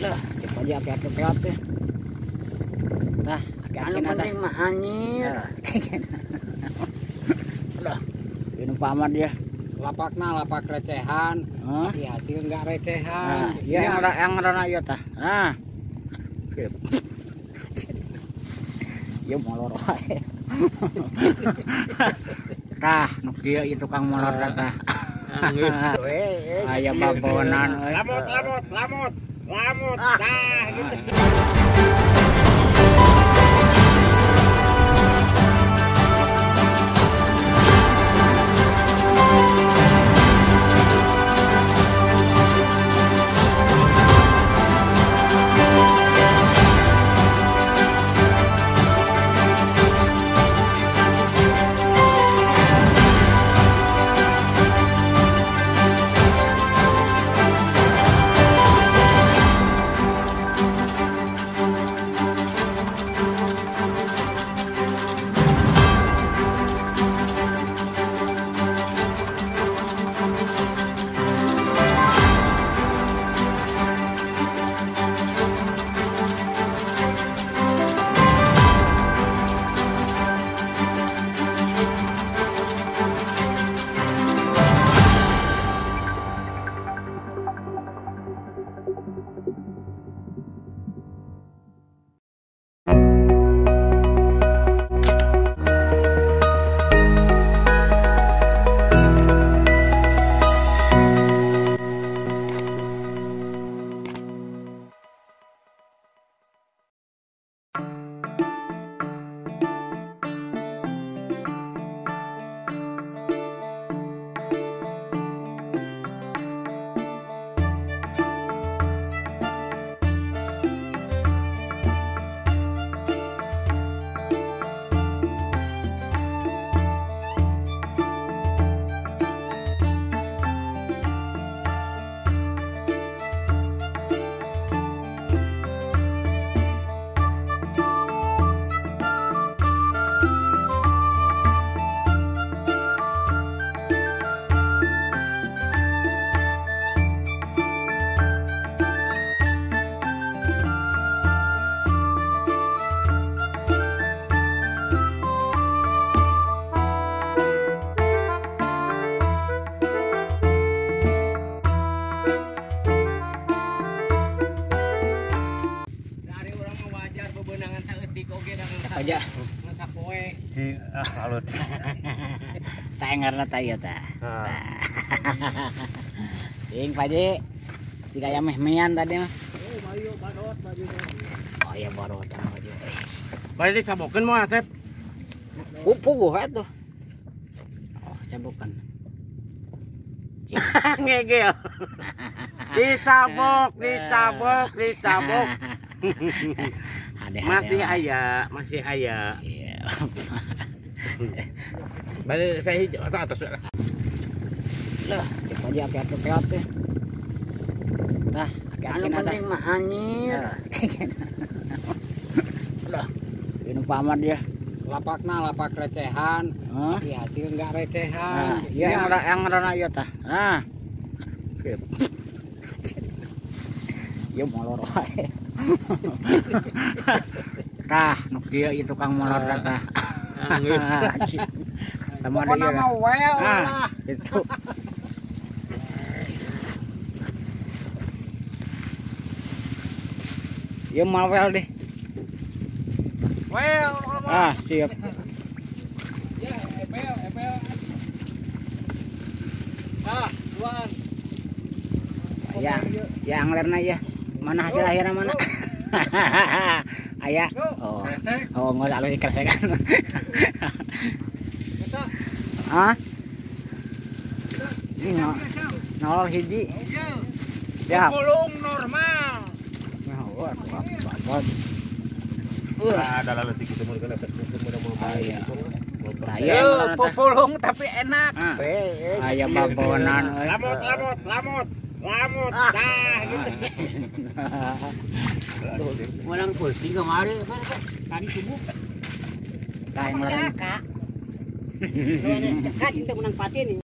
Lah, cek aja aki-aki peot teh. Tah, aki-aki Anu penting mah hanyir. Udah. Ini paman dia. Lapakna lapak recehan, tapi hasil enggak recehan. Nah, iya yang rana ieu tah. Nah. Ieu molor wae. Tah, nu kieu ieu tukang molor tah. Geus. Aya babonan euy. Lamut. Tah gitu. Aja Sapoe. Kalut. Taengarna tah ieu tah. Ting Paji. Tiga aya meh-mehan tadi mah. Oh, Mario badot baju. Oh iya barot Paji. Bari dicabokeun moal Asep. Puguh atuh. Oh, cabokan. Ngegel. Dicabok. Masih aya. Iya. Bari saya hijau atau atas. Lah, cek aja aki-aki peot teh. Tah, aki-aki Anu penting mah hanyir. Udah. Ini paman dia. Lapakna lapak recehan, tapi hasil enggak recehan. Nah, iya yang rana ieu tah. Nah. Ieu molor wae. Tah, nu kieu ieu tukang molor tah. Geus. Pokona mah wel lah. Itu. Ieu mah wel deh. Well, Siap. ya, epel. Luan. Ya anglerna ya. Mana hasil akhirnya mana? Aya. Oh, nggak lalu dikeresekan. Ini nol hiji. Ya. Pulung normal. Ada lalu kita mau kena pulung tapi enak. Aya babonan. Lamut. Dah gitu. Walang pusing kemarin. Tadi subuh. Kain mereka. Kak, cinta menang pati nih.